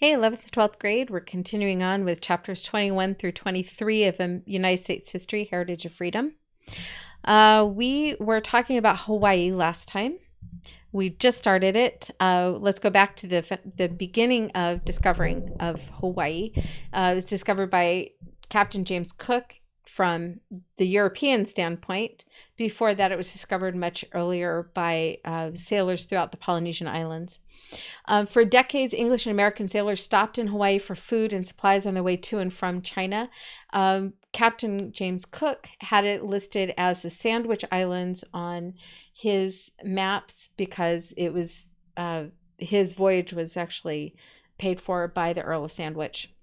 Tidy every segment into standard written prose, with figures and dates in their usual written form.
Hey, 11th to 12th grade, we're continuing on with chapters 21 through 23 of United States History, Heritage of Freedom. We were talking about Hawaii last time. We just started it. Let's go back to the beginning of discovering of Hawaii. It was discovered by Captain James Cook from the European standpoint. Before that, it was discovered much earlier by sailors throughout the Polynesian islands. For decades, English and American sailors stopped in Hawaii for food and supplies on their way to and from China. Captain James Cook had it listed as the Sandwich Islands on his maps because it was his voyage was actually paid for by the Earl of Sandwich.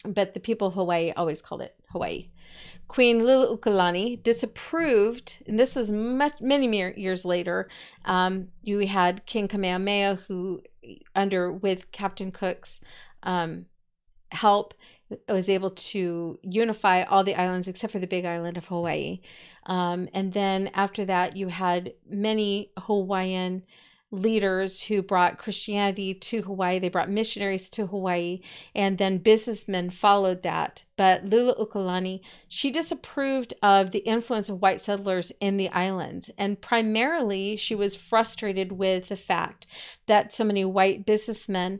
But the people of Hawaii always called it Hawaii. Queen Liliuokalani disapproved, and this is many years later. You had King Kamehameha, who, with Captain Cook's help, was able to unify all the islands except for the big island of Hawaii. And then after that, you had many Hawaiian leaders who brought Christianity to Hawaii. They brought missionaries to Hawaii, and then businessmen followed that. But Liliuokalani, she disapproved of the influence of white settlers in the islands, and primarily she was frustrated with the fact that so many white businessmen,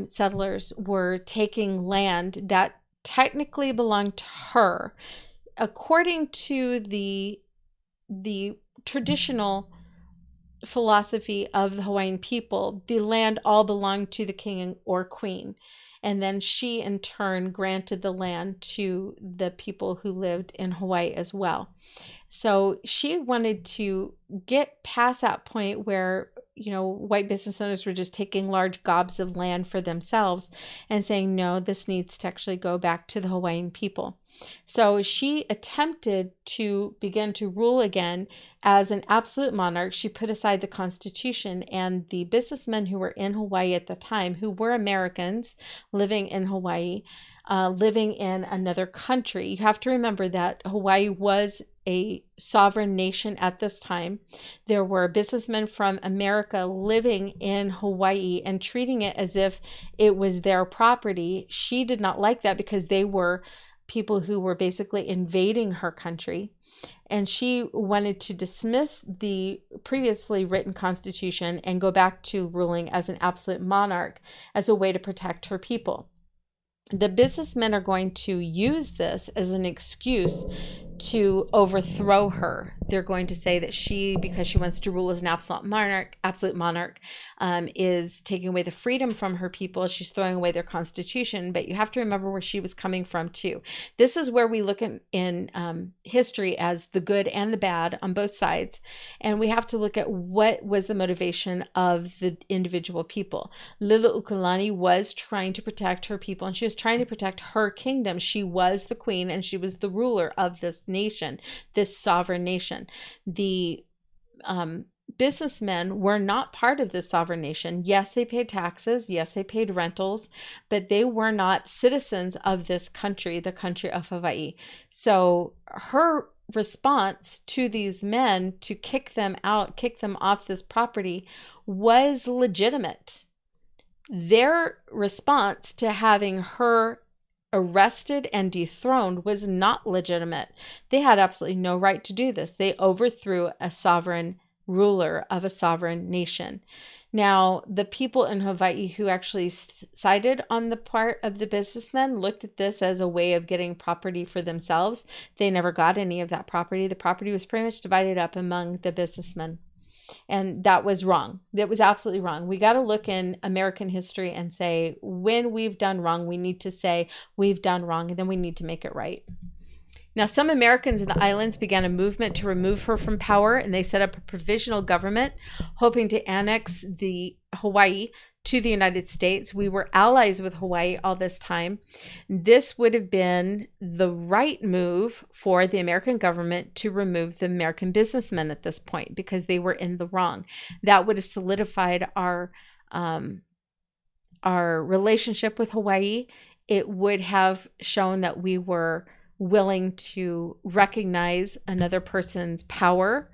settlers, were taking land that technically belonged to her. According to the traditional philosophy of the Hawaiian people, the land all belonged to the king or queen, and then she in turn granted the land to the people who lived in Hawaii as well. So she wanted to get past that point where white business owners were just taking large gobs of land for themselves and saying, no, this needs to actually go back to the Hawaiian people. So she attempted to begin to rule again as an absolute monarch. She put aside the Constitution, and the businessmen who were in Hawaii at the time, who were Americans living in Hawaii, living in another country. You have to remember that Hawaii was a sovereign nation at this time. There were businessmen from America living in Hawaii and treating it as if it was their property. She did not like that because they were people who were basically invading her country. And she wanted to dismiss the previously written constitution and go back to ruling as an absolute monarch as a way to protect her people. The businessmen are going to use this as an excuse to overthrow her. They're going to say that because she wants to rule as an absolute monarch, is taking away the freedom from her people. She's throwing away their constitution. But you have to remember where she was coming from too. This is where we look in history as the good and the bad on both sides. And we have to look at what was the motivation of the individual people. Liliuokalani was trying to protect her people, and she was trying to protect her kingdom. She was the queen, and she was the ruler of this nation, this sovereign nation. The businessmen were not part of this sovereign nation. Yes, they paid taxes. Yes, they paid rentals, but they were not citizens of this country, the country of Hawaii. So her response to these men to kick them off this property was legitimate. Their response to having her arrested and dethroned was not legitimate. They had absolutely no right to do this. They overthrew a sovereign ruler of a sovereign nation. Now, the people in Hawaii who actually sided on the part of the businessmen looked at this as a way of getting property for themselves. They never got any of that property. The property was pretty much divided up among the businessmen. And that was wrong. That was absolutely wrong. We got to look in American history and say, when we've done wrong, we need to say we've done wrong, and then we need to make it right. Now, some Americans in the islands began a movement to remove her from power, and they set up a provisional government hoping to annex the Hawaii to the United States. We were allies with Hawaii all this time. This would have been the right move for the American government to remove the American businessmen at this point because they were in the wrong. That would have solidified our relationship with Hawaii. It would have shown that we were willing to recognize another person's power,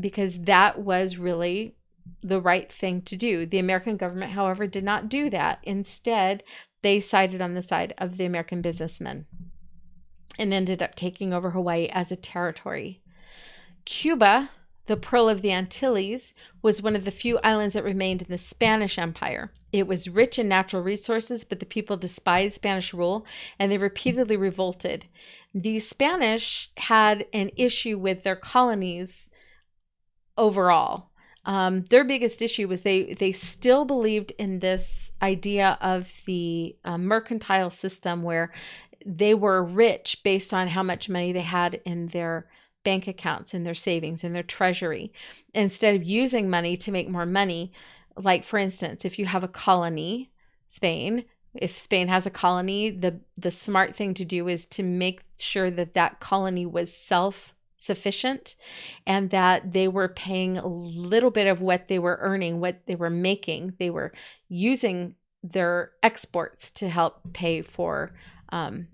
because that was really the right thing to do. The American government, however, did not do that. Instead, they sided on the side of the American businessmen and ended up taking over Hawaii as a territory. Cuba, the Pearl of the Antilles, was one of the few islands that remained in the Spanish Empire. It was rich in natural resources, but the people despised Spanish rule, and they repeatedly revolted. The Spanish had an issue with their colonies overall. Their biggest issue was they still believed in this idea of the mercantile system, where they were rich based on how much money they had in their bank accounts, in their savings, in their treasury, instead of using money to make more money. Like, for instance, if you have a colony, if Spain has a colony, the smart thing to do is to make sure that that colony was self-sufficient and that they were paying a little bit of what they were earning, what they were making. They were using their exports to help pay for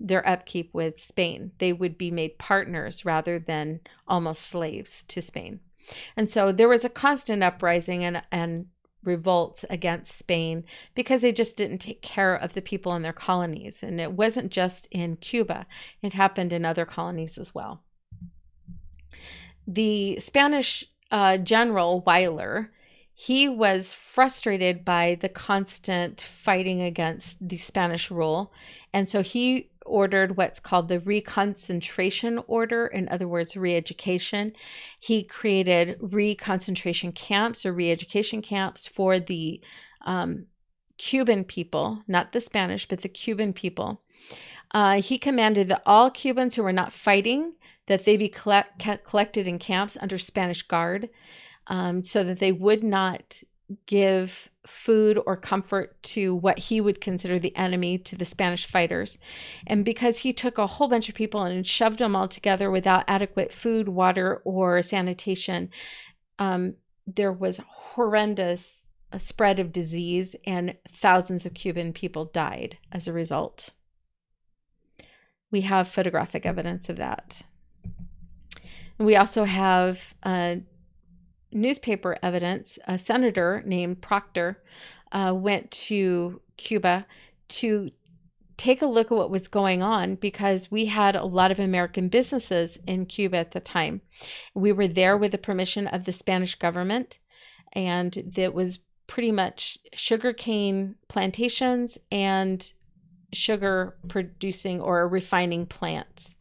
their upkeep with Spain. They would be made partners rather than almost slaves to Spain. And so there was a constant uprising and revolts against Spain because they just didn't take care of the people in their colonies. And it wasn't just in Cuba. It happened in other colonies as well. The Spanish general Weyler, he was frustrated by the constant fighting against the Spanish rule. And so he ordered what's called the reconcentration order, in other words, re-education. He created reconcentration camps or re-education camps for the Cuban people, not the Spanish, but the Cuban people. He commanded that all Cubans who were not fighting, that they be collected in camps under Spanish guard, so that they would not give food or comfort to what he would consider the enemy, to the Spanish fighters. And because he took a whole bunch of people and shoved them all together without adequate food, water, or sanitation, there was horrendous spread of disease, and thousands of Cuban people died as a result. We have photographic evidence of that. And we also have newspaper evidence. A senator named Proctor went to Cuba to take a look at what was going on, because we had a lot of American businesses in Cuba at the time. We were there with the permission of the Spanish government, and it was pretty much sugarcane plantations and sugar producing or refining plants.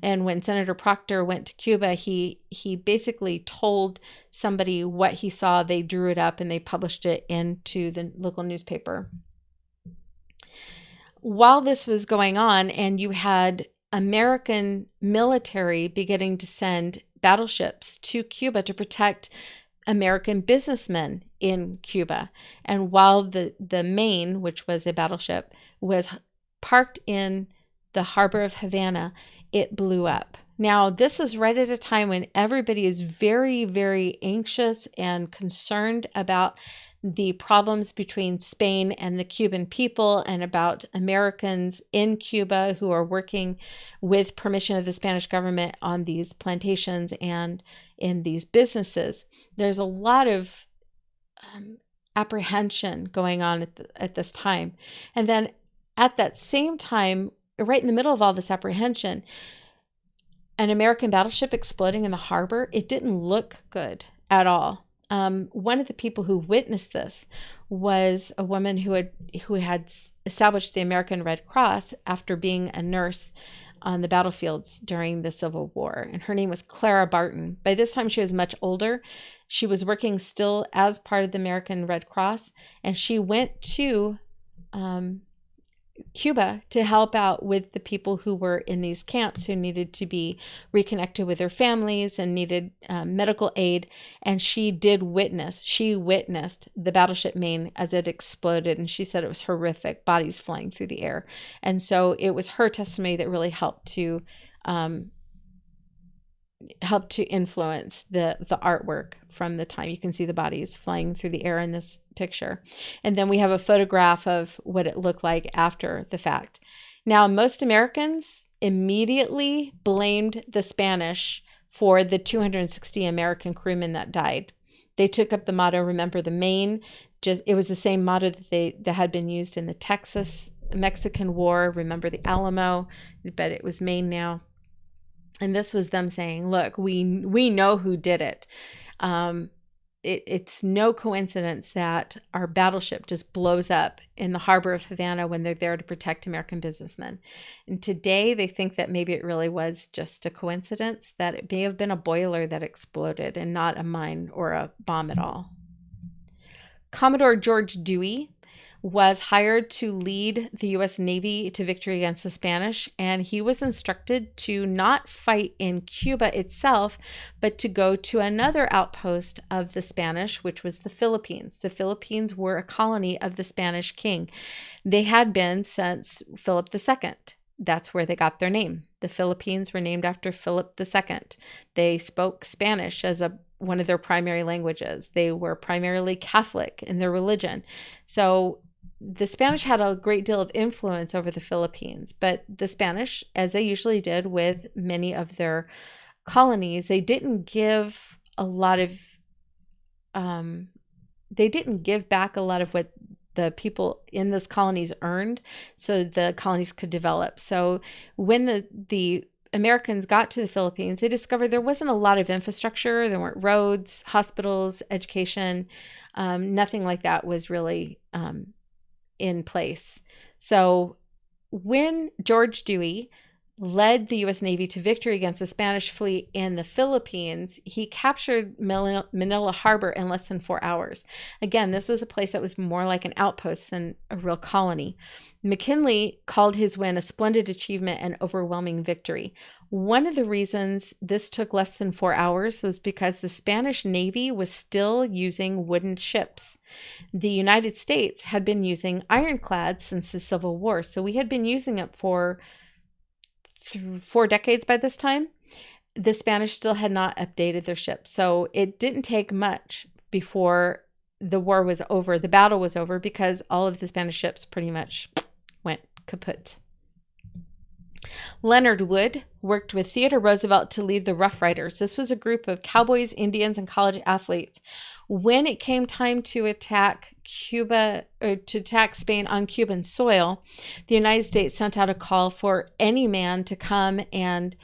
And when Senator Proctor went to Cuba, he basically told somebody what he saw. They drew it up and they published it into the local newspaper. While this was going on, and you had American military beginning to send battleships to Cuba to protect American businessmen in Cuba, and while the Maine, which was a battleship, was parked in the harbor of Havana, it blew up. Now, this is right at a time when everybody is very, very anxious and concerned about the problems between Spain and the Cuban people, and about Americans in Cuba who are working with permission of the Spanish government on these plantations and in these businesses. There's a lot of apprehension going on at this time. And then at that same time, right in the middle of all this apprehension, an American battleship exploding in the harbor, it didn't look good at all. One of the people who witnessed this was a woman who had established the American Red Cross after being a nurse on the battlefields during the Civil War. And her name was Clara Barton. By this time, she was much older. She was working still as part of the American Red Cross, and she went to Cuba to help out with the people who were in these camps, who needed to be reconnected with their families and needed medical aid. And she witnessed the battleship Maine as it exploded, and she said it was horrific, bodies flying through the air. And so it was her testimony that really helped to influence the artwork from the time. You can see the bodies flying through the air in this picture. And then we have a photograph of what it looked like after the fact. Now, most Americans immediately blamed the Spanish for the 260 American crewmen that died. They took up the motto, "Remember the Maine." It was the same motto that had been used in the Texas-Mexican War, "Remember the Alamo," but it was Maine now. And this was them saying, look, we know who did it. It's no coincidence that our battleship just blows up in the harbor of Havana when they're there to protect American businessmen. And today they think that maybe it really was just a coincidence, that it may have been a boiler that exploded and not a mine or a bomb at all. Commodore George Dewey was hired to lead the U.S. Navy to victory against the Spanish, and he was instructed to not fight in Cuba itself, but to go to another outpost of the Spanish, which was the Philippines. The Philippines were a colony of the Spanish king. They had been since Philip II. That's where they got their name. The Philippines were named after Philip II. They spoke Spanish as one of their primary languages. They were primarily Catholic in their religion. So the Spanish had a great deal of influence over the Philippines, but the Spanish, as they usually did with many of their colonies, they didn't give a lot of, they didn't give back a lot of what the people in those colonies earned, so the colonies could develop. So when the Americans got to the Philippines, they discovered there wasn't a lot of infrastructure. There weren't roads, hospitals, education. Nothing like that was really in place. So when George Dewey led the U.S. Navy to victory against the Spanish fleet in the Philippines, he captured Manila Harbor in less than 4 hours. Again, this was a place that was more like an outpost than a real colony. McKinley called his win a splendid achievement and overwhelming victory. One of the reasons this took less than 4 hours was because the Spanish Navy was still using wooden ships. The United States had been using ironclads since the Civil War, so we had been using it for 4 decades by this time. The Spanish still had not updated their ships. So it didn't take much before the war was over, the battle was over, because all of the Spanish ships pretty much went kaput. Leonard Wood worked with Theodore Roosevelt to lead the Rough Riders. This was a group of cowboys, Indians, and college athletes. When it came time to attack Cuba, or to attack Spain on Cuban soil, the United States sent out a call for any man to come and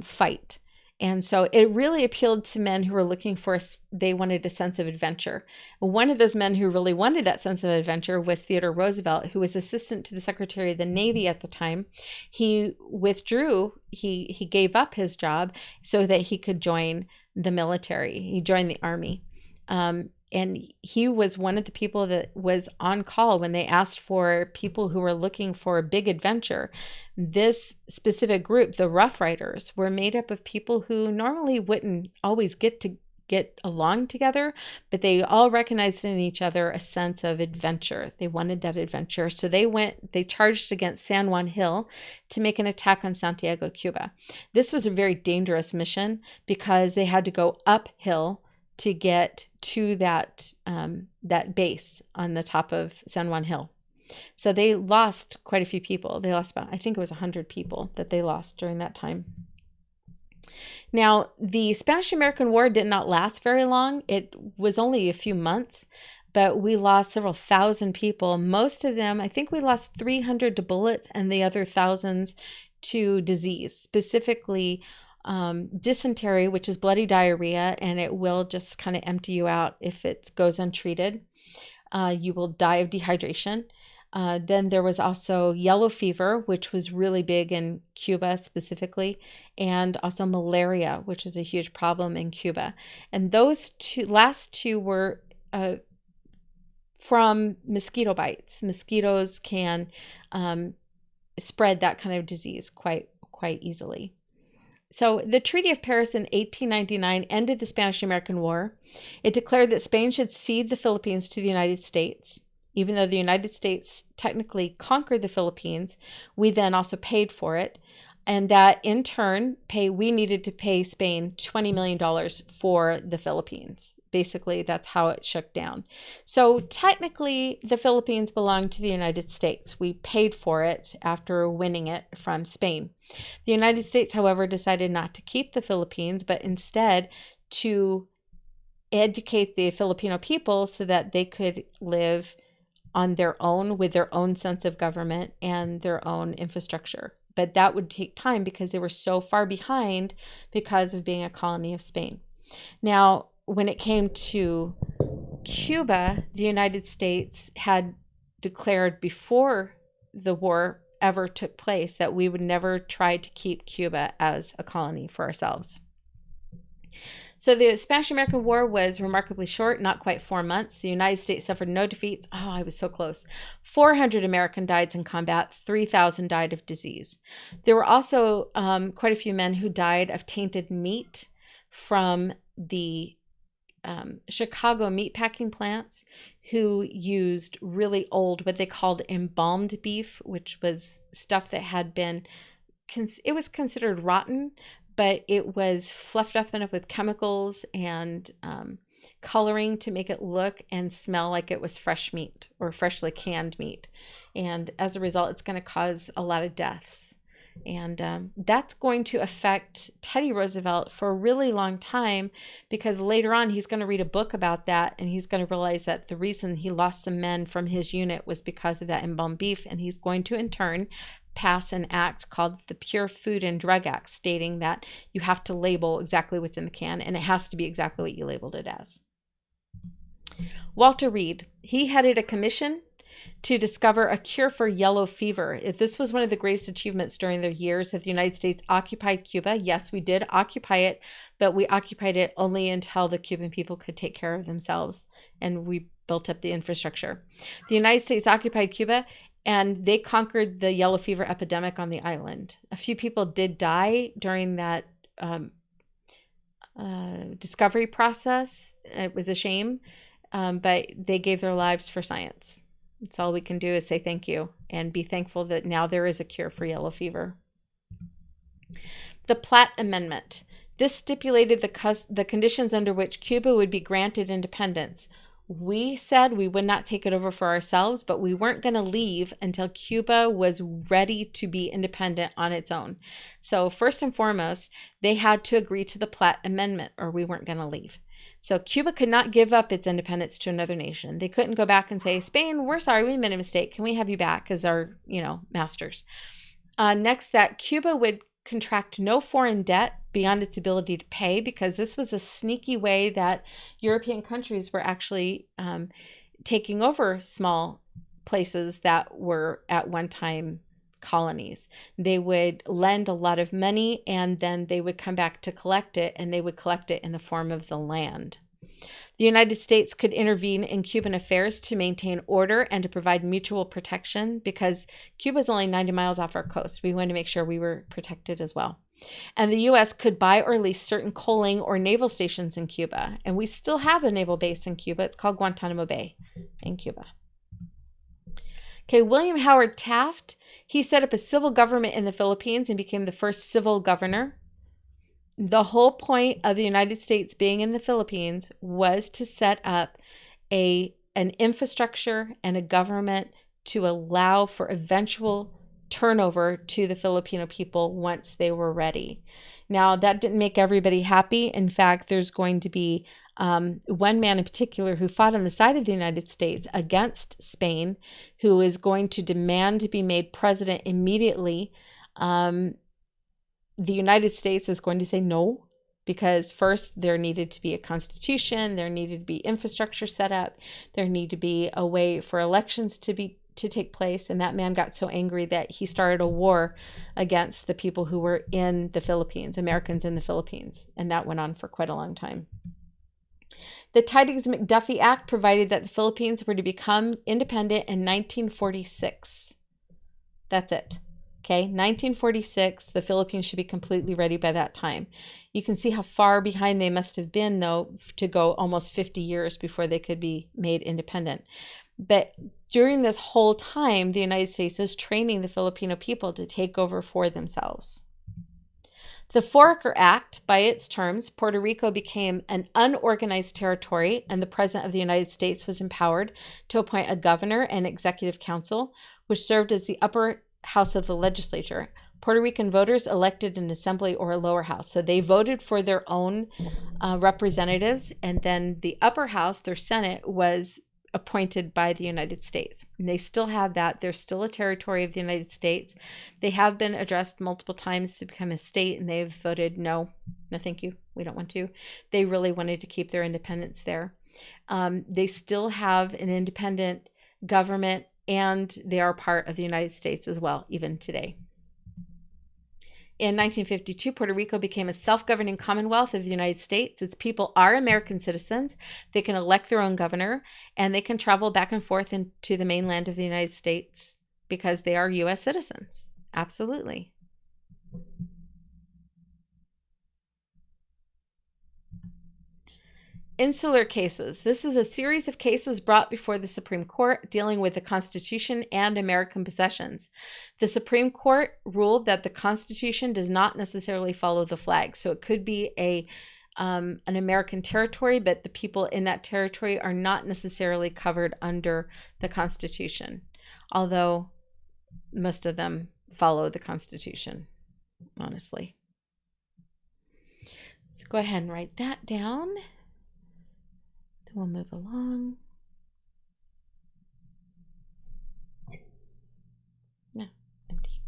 fight. And so it really appealed to men who were looking for, they wanted a sense of adventure. One of those men who really wanted that sense of adventure was Theodore Roosevelt, who was assistant to the Secretary of the Navy at the time. He withdrew, he gave up his job so that he could join the military. He joined the Army. And he was one of the people that was on call when they asked for people who were looking for a big adventure. This specific group, the Rough Riders, were made up of people who normally wouldn't always get along together, but they all recognized in each other a sense of adventure. They wanted that adventure. So they charged against San Juan Hill to make an attack on Santiago, Cuba. This was a very dangerous mission because they had to go uphill to get to that base on the top of San Juan Hill. So they lost quite a few people. They lost about, I think it was 100 people that they lost during that time. Now, the Spanish-American War did not last very long. It was only a few months, but we lost several thousand people. Most of them, I think we lost 300 to bullets and the other thousands to disease, specifically dysentery, which is bloody diarrhea, and it will just kind of empty you out if it goes untreated. You will die of dehydration. Then there was also yellow fever, which was really big in Cuba specifically, and also malaria, which was a huge problem in Cuba. And those last two were from mosquito bites. Mosquitoes can spread that kind of disease quite easily. So the Treaty of Paris in 1899 ended the Spanish-American War. It declared that Spain should cede the Philippines to the United States. Even though the United States technically conquered the Philippines, we then also paid for it. And that in turn, we needed to pay Spain $20 million for the Philippines. Basically, that's how it shook down. So technically, the Philippines belonged to the United States. We paid for it after winning it from Spain. The United States, however, decided not to keep the Philippines, but instead to educate the Filipino people so that they could live on their own with their own sense of government and their own infrastructure. But that would take time because they were so far behind because of being a colony of Spain. Now, when it came to Cuba, the United States had declared before the war ever took place that we would never try to keep Cuba as a colony for ourselves. So the Spanish-American War was remarkably short, not quite 4 months. The United States suffered no defeats. Oh, I was so close. 400 American died in combat. 3,000 died of disease. There were also quite a few men who died of tainted meat from the Chicago meatpacking plants, who used really old, what they called embalmed beef, which was stuff that had been, it was considered rotten, but it was fluffed up enough with chemicals and coloring to make it look and smell like it was fresh meat or freshly canned meat. And as a result, it's going to cause a lot of deaths. And that's going to affect Teddy Roosevelt for a really long time, because later on he's going to read a book about that, and he's going to realize that the reason he lost some men from his unit was because of that embalmed beef. And he's going to in turn pass an act called the Pure Food and Drug Act, stating that you have to label exactly what's in the can, and it has to be exactly what you labeled it as. Walter Reed, he headed a commission to discover a cure for yellow fever. This was one of the greatest achievements during the years that the United States occupied Cuba. Yes, we did occupy it, but we occupied it only until the Cuban people could take care of themselves, and we built up the infrastructure. The United States occupied Cuba, and they conquered the yellow fever epidemic on the island. A few people did die during that discovery process. It was a shame, but they gave their lives for science. That's all we can do is say thank you and be thankful that now there is a cure for yellow fever. The Platt Amendment. This stipulated the conditions under which Cuba would be granted independence. We said we would not take it over for ourselves, but we weren't going to leave until Cuba was ready to be independent on its own. So first and foremost, they had to agree to the Platt Amendment, or we weren't going to leave. So Cuba could not give up its independence to another nation. They couldn't go back and say, Spain, we're sorry, we made a mistake. Can we have you back as our, masters? Next, that Cuba would contract no foreign debt beyond its ability to pay, because this was a sneaky way that European countries were actually taking over small places that were at one time colonies. They would lend a lot of money, and then they would come back to collect it, and they would collect it in the form of the land. The United States could intervene in Cuban affairs to maintain order and to provide mutual protection, because Cuba is only 90 miles off our coast. We wanted to make sure we were protected as well. And the U.S. could buy or lease certain coaling or naval stations in Cuba. And we still have a naval base in Cuba. It's called Guantanamo Bay in Cuba. Okay, William Howard Taft, he set up a civil government in the Philippines and became the first civil governor. The whole point of the United States being in the Philippines was to set up an infrastructure and a government to allow for eventual turnover to the Filipino people once they were ready. Now, that didn't make everybody happy. In fact, there's going to be one man in particular who fought on the side of the United States against Spain, who is going to demand to be made president immediately. The United States is going to say no, because first there needed to be a constitution, there needed to be infrastructure set up, there needed to be a way for elections to take place. And that man got so angry that he started a war against the people who were in the Philippines, Americans in the Philippines. And that went on for quite a long time. The Tidings-McDuffie Act provided that the Philippines were to become independent in 1946. That's it. Okay, 1946, the Philippines should be completely ready by that time. You can see how far behind they must have been, though, to go almost 50 years before they could be made independent. But during this whole time, the United States is training the Filipino people to take over for themselves. The Foraker Act, by its terms, Puerto Rico became an unorganized territory, and the President of the United States was empowered to appoint a governor and executive council, which served as the upper house of the legislature. Puerto Rican voters elected an assembly or a lower house. So they voted for their own representatives, and then the upper house, their Senate, was appointed by the United States. And they still have that. They're still a territory of the United States. They have been addressed multiple times to become a state, and they've voted no, thank you, we don't want to. They really wanted to keep their independence there. They still have an independent government, and they are part of the United States as well, even today. In 1952, Puerto Rico became a self-governing commonwealth of the United States. Its people are American citizens. They can elect their own governor, and they can travel back and forth into the mainland of the United States because they are U.S. citizens. Absolutely. Insular cases. This is a series of cases brought before the Supreme Court dealing with the Constitution and American possessions. The Supreme Court ruled that the Constitution does not necessarily follow the flag. So it could be an American territory, but the people in that territory are not necessarily covered under the Constitution, although most of them follow the Constitution, honestly. So go ahead and write that down. We'll move along. No, empty.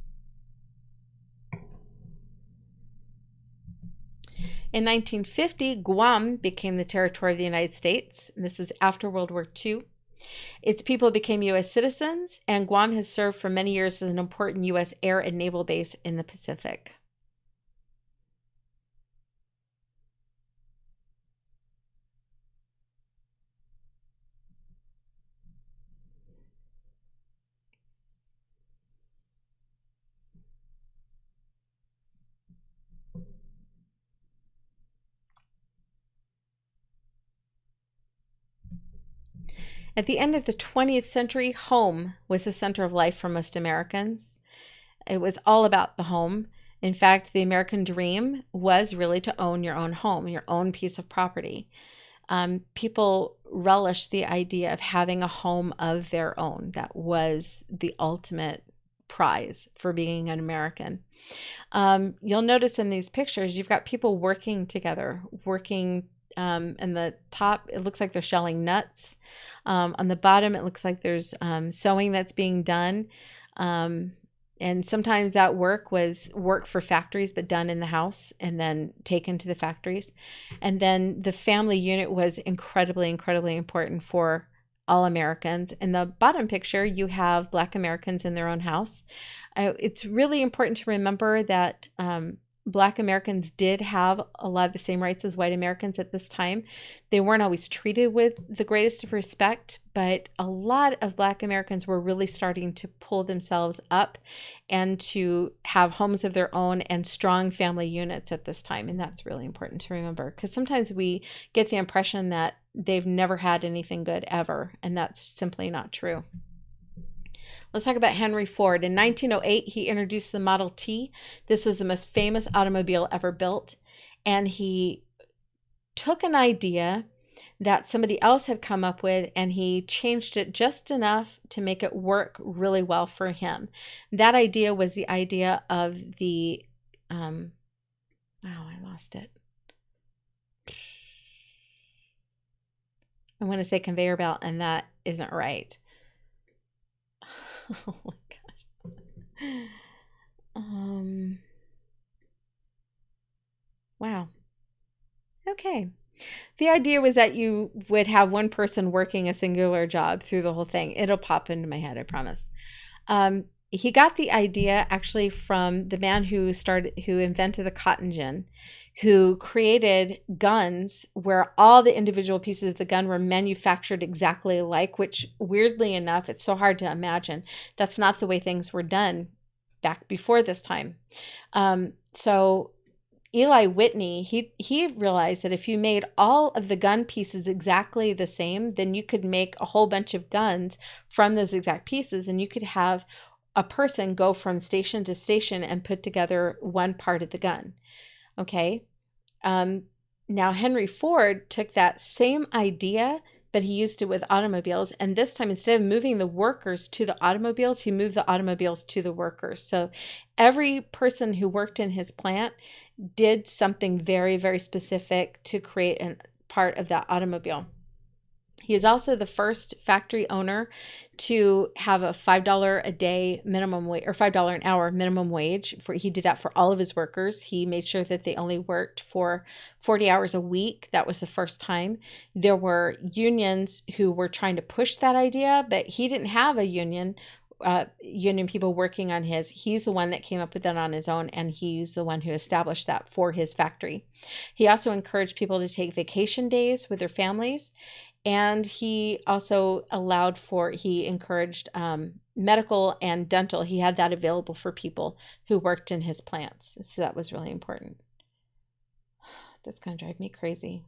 In 1950, Guam became the territory of the United States. And this is after World War II. Its people became U.S. citizens, and Guam has served for many years as an important U.S. air and naval base in the Pacific. At the end of the 20th century, home was the center of life for most Americans. It was all about the home. In fact, the American dream was really to own your own home, your own piece of property. People relished the idea of having a home of their own. That was the ultimate prize for being an American. You'll notice in these pictures, you've got people working together, working in the top, it looks like they're shelling nuts. On the bottom, it looks like there's sewing that's being done. And sometimes that work was work for factories, but done in the house and then taken to the factories. And then the family unit was incredibly, incredibly important for all Americans. In the bottom picture, you have Black Americans in their own house. It's really important to remember that Black Americans did have a lot of the same rights as white Americans at this time. They weren't always treated with the greatest of respect, but a lot of Black Americans were really starting to pull themselves up and to have homes of their own and strong family units at this time. And that's really important to remember, because sometimes we get the impression that they've never had anything good ever, and that's simply not true. Let's talk about Henry Ford. In 1908, he introduced the Model T. This was the most famous automobile ever built. And he took an idea that somebody else had come up with, and he changed it just enough to make it work really well for him. That idea was the idea of the, I lost it. I want to say conveyor belt, and that isn't right. Oh my gosh. Wow. Okay. The idea was that you would have one person working a singular job through the whole thing. It'll pop into my head, I promise. He got the idea actually from the man who invented the cotton gin, who created guns where all the individual pieces of the gun were manufactured exactly alike, which weirdly enough, it's so hard to imagine. That's not the way things were done back before this time. So Eli Whitney, he realized that if you made all of the gun pieces exactly the same, then you could make a whole bunch of guns from those exact pieces, and you could have a person go from station to station and put together one part of the gun. Okay. Now Henry Ford took that same idea but he used it with automobiles. And this time, instead of moving the workers to the automobiles, he moved the automobiles to the workers. So every person who worked in his plant did something very, very specific to create a part of that automobile. He is also the first factory owner to have a $5 a day minimum wage, or $5 an hour minimum wage. He did that for all of his workers. He made sure that they only worked for 40 hours a week. That was the first time. There were unions who were trying to push that idea, but he didn't have a union people working on his. He's the one that came up with that on his own, and he's the one who established that for his factory. He also encouraged people to take vacation days with their families. And he also he encouraged medical and dental. He had that available for people who worked in his plants. So that was really important. That's going to drive me crazy.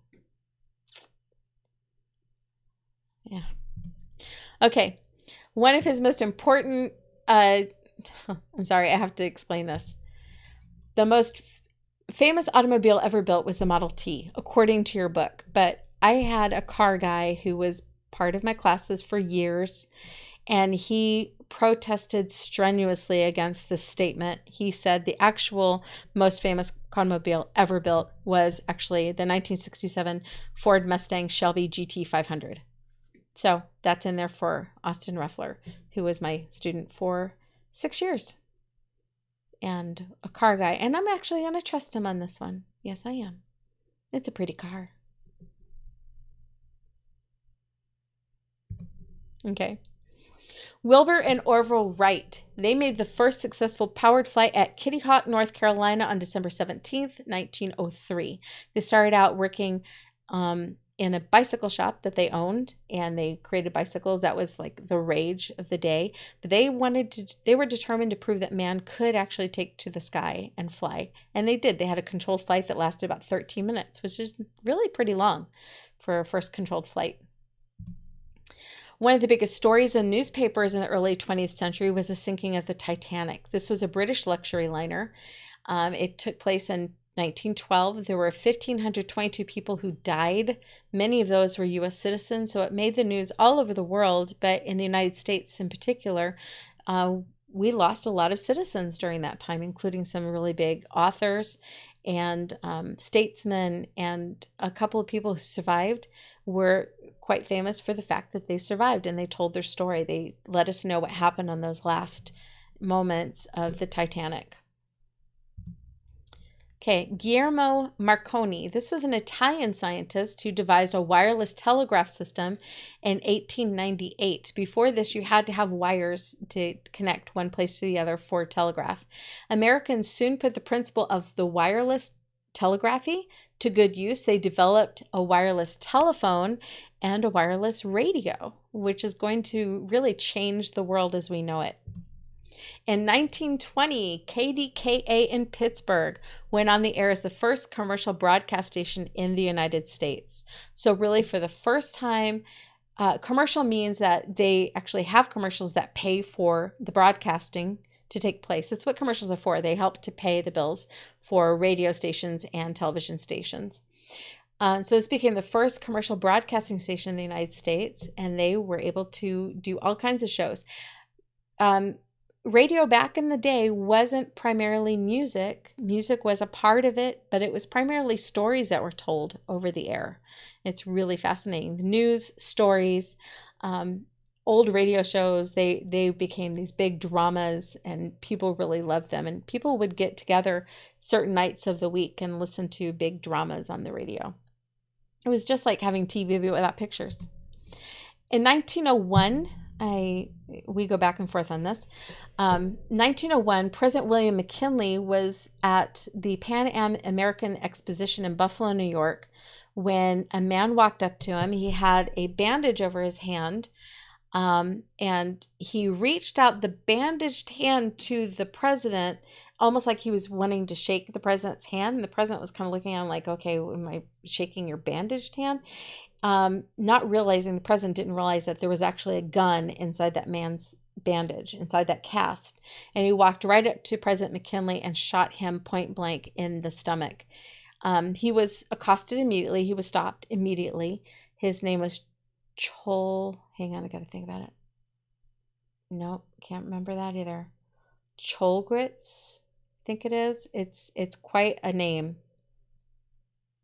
Yeah. Okay. One of his most important, I'm sorry, I have to explain this. The most famous automobile ever built was the Model T, according to your book. But I had a car guy who was part of my classes for years, and he protested strenuously against this statement. He said the actual most famous automobile ever built was actually the 1967 Ford Mustang Shelby GT 500. So that's in there for Austin Ruffler, who was my student for 6 years, and a car guy. And I'm actually going to trust him on this one. Yes, I am. It's a pretty car. Okay. Wilbur and Orville Wright. They made the first successful powered flight at Kitty Hawk, North Carolina on December 17th, 1903. They started out working in a bicycle shop that they owned, and they created bicycles. That was like the rage of the day. But they were determined to prove that man could actually take to the sky and fly. And they did. They had a controlled flight that lasted about 13 minutes, which is really pretty long for a first controlled flight. One of the biggest stories in newspapers in the early 20th century was the sinking of the Titanic. This was a British luxury liner. It took place in 1912. There were 1,522 people who died. Many of those were U.S. citizens, so it made the news all over the world, but in the United States in particular, we lost a lot of citizens during that time, including some really big authors and statesmen, and a couple of people who survived were quite famous for the fact that they survived, and they told their story. They let us know what happened on those last moments of the Titanic. Okay, Guillermo Marconi. This was an Italian scientist who devised a wireless telegraph system in 1898. Before this, you had to have wires to connect one place to the other for telegraph. Americans soon put the principle of the wireless telegraphy to good use. They developed a wireless telephone and a wireless radio, which is going to really change the world as we know it. In 1920, KDKA in Pittsburgh went on the air as the first commercial broadcast station in the United States. So really, for the first time, commercial means that they actually have commercials that pay for the broadcasting to take place. That's what commercials are for. They help to pay the bills for radio stations and television stations. So this became the first commercial broadcasting station in the United States, and they were able to do all kinds of shows. Radio back in the day wasn't primarily music. Music was a part of it, but it was primarily stories that were told over the air. It's really fascinating. The news, stories, old radio shows, they became these big dramas, and people really loved them. And people would get together certain nights of the week and listen to big dramas on the radio. It was just like having TV without pictures. In 1901, we go back and forth on this. 1901, President William McKinley was at the Pan Am American Exposition in Buffalo, New York, when a man walked up to him. He had a bandage over his hand, and he reached out the bandaged hand to the president, almost like he was wanting to shake the president's hand. And the president was kind of looking at him like, okay, am I shaking your bandaged hand? Not realizing, the president didn't realize that there was actually a gun inside that man's bandage, inside that cast. And he walked right up to President McKinley and shot him point blank in the stomach. He was accosted immediately. He was stopped immediately. His name was Hang on, I gotta think about it. Nope, can't remember that either. Cholgrits, I think it is. It's quite a name.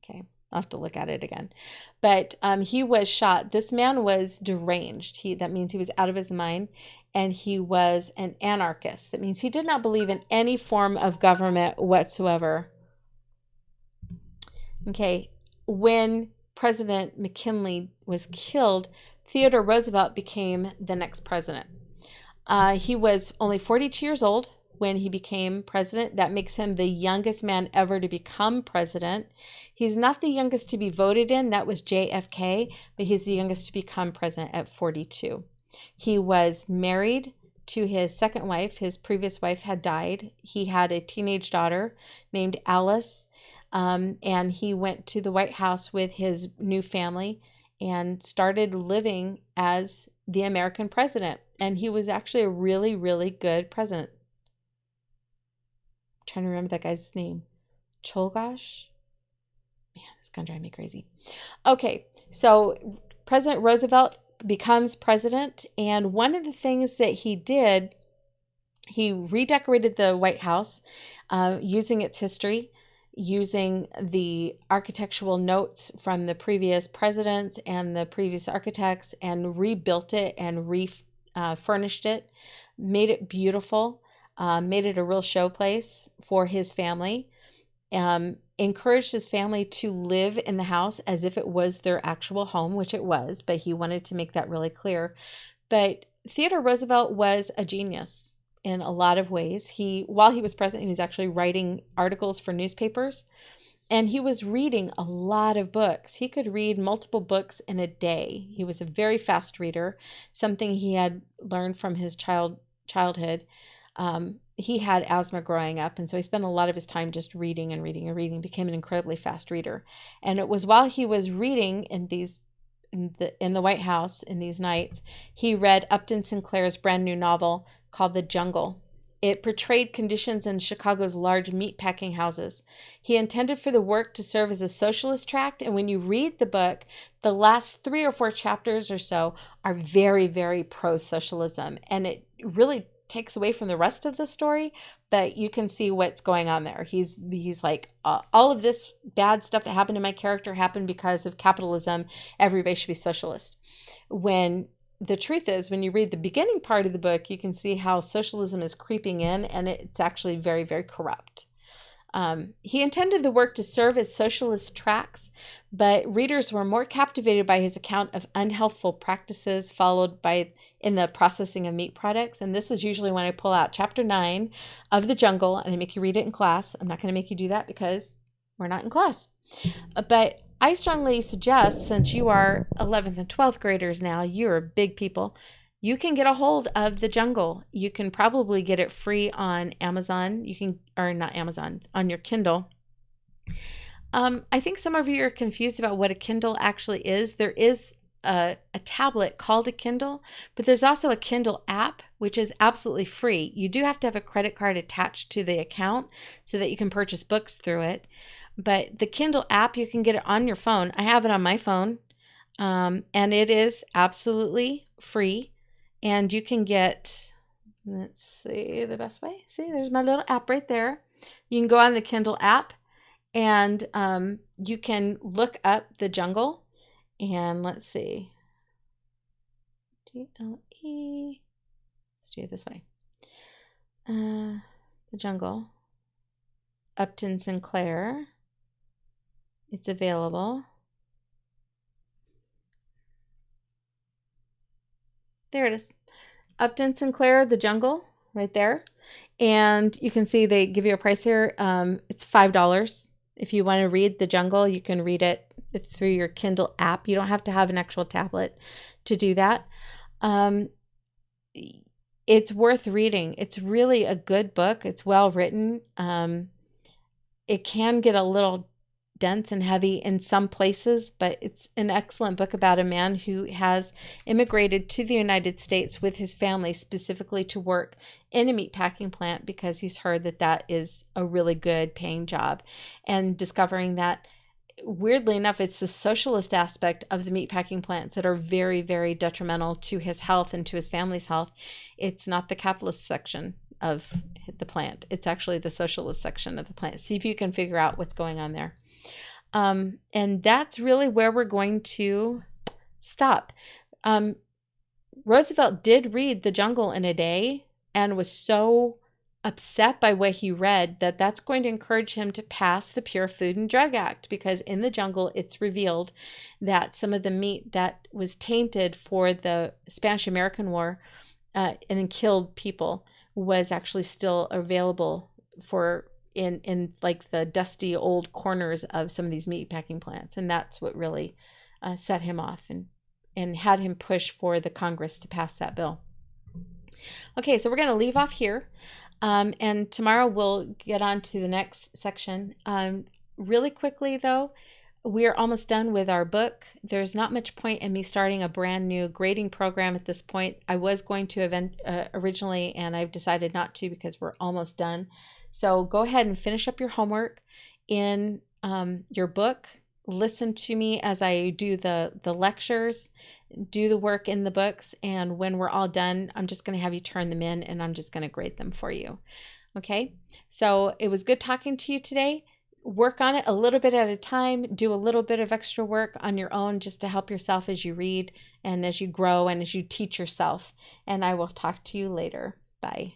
Okay, I'll have to look at it again. But he was shot. This man was deranged. That means he was out of his mind, and he was an anarchist. That means he did not believe in any form of government whatsoever. Okay, when President McKinley was killed, Theodore Roosevelt became the next president. He was only 42 years old when he became president. That makes him the youngest man ever to become president. He's not the youngest to be voted in. That was JFK, but he's the youngest to become president at 42. He was married to his second wife. His previous wife had died. He had a teenage daughter named Alice, and he went to the White House with his new family and started living as the American president. And he was actually a really, really good president. I'm trying to remember that guy's name. Cholgosh? Man, this is going to drive me crazy. Okay, so President Roosevelt becomes president. And one of the things that he did, he redecorated the White House using its history, using the architectural notes from the previous presidents and the previous architects, and rebuilt it and furnished it, made it beautiful, made it a real showplace for his family, encouraged his family to live in the house as if it was their actual home, which it was, but he wanted to make that really clear. But Theodore Roosevelt was a genius in a lot of ways. While he was president, he was actually writing articles for newspapers, and he was reading a lot of books. He could read multiple books in a day. He was a very fast reader, something he had learned from his childhood. He had asthma growing up, and so he spent a lot of his time just reading and reading and reading, became an incredibly fast reader. And it was while he was reading in the White House in these nights, he read Upton Sinclair's brand new novel called The Jungle. It portrayed conditions in Chicago's large meatpacking houses. He intended for the work to serve as a socialist tract, and when you read the book, the last 3 or 4 chapters or so are very, very pro-socialism, and it really takes away from the rest of the story, but you can see what's going on there. He's like, all of this bad stuff that happened to my character happened because of capitalism. Everybody should be socialist. When the truth is, when you read the beginning part of the book, you can see how socialism is creeping in, and it's actually very, very corrupt. He intended the work to serve as socialist tracts, but readers were more captivated by his account of unhealthful practices followed in the processing of meat products. And this is usually when I pull out chapter 9 of The Jungle and I make you read it in class. I'm not going to make you do that because we're not in class. But I strongly suggest, since you are 11th and 12th graders now, you're big people, you can get a hold of The Jungle. You can probably get it free on Amazon. Or not Amazon, on your Kindle. I think some of you are confused about what a Kindle actually is. There is a tablet called a Kindle, but there's also a Kindle app, which is absolutely free. You do have to have a credit card attached to the account so that you can purchase books through it. But the Kindle app, you can get it on your phone. I have it on my phone, and it is absolutely free. And you can get, let's see the best way. See, there's my little app right there. You can go on the Kindle app, and you can look up The Jungle. And let's see. GLE. Let's do it this way. The Jungle. Upton Sinclair. It's available. There it is. Upton Sinclair, The Jungle, right there. And you can see they give you a price here. It's $5. If you want to read The Jungle, you can read it through your Kindle app. You don't have to have an actual tablet to do that. It's worth reading. It's really a good book. It's well written. It can get a little dense and heavy in some places, but it's an excellent book about a man who has immigrated to the United States with his family specifically to work in a meatpacking plant because he's heard that that is a really good paying job, and discovering that weirdly enough, it's the socialist aspect of the meatpacking plants that are very, very detrimental to his health and to his family's health. It's not the capitalist section of the plant. It's actually the socialist section of the plant. See if you can figure out what's going on there. And that's really where we're going to stop. Roosevelt did read The Jungle in a day and was so upset by what he read that that's going to encourage him to pass the Pure Food and Drug Act, because in The Jungle it's revealed that some of the meat that was tainted for the Spanish-American War and then killed people was actually still available for in like the dusty old corners of some of these meat packing plants. And that's what really set him off and had him push for the Congress to pass that bill. Okay, so we're going to leave off here. And tomorrow we'll get on to the next section. Really quickly though, we're almost done with our book. There's not much point in me starting a brand new grading program at this point. I was going to originally, and I've decided not to because we're almost done. So go ahead and finish up your homework in your book. Listen to me as I do the lectures, do the work in the books, and when we're all done, I'm just going to have you turn them in and I'm just going to grade them for you. Okay, so it was good talking to you today. Work on it a little bit at a time. Do a little bit of extra work on your own just to help yourself as you read and as you grow and as you teach yourself. And I will talk to you later. Bye.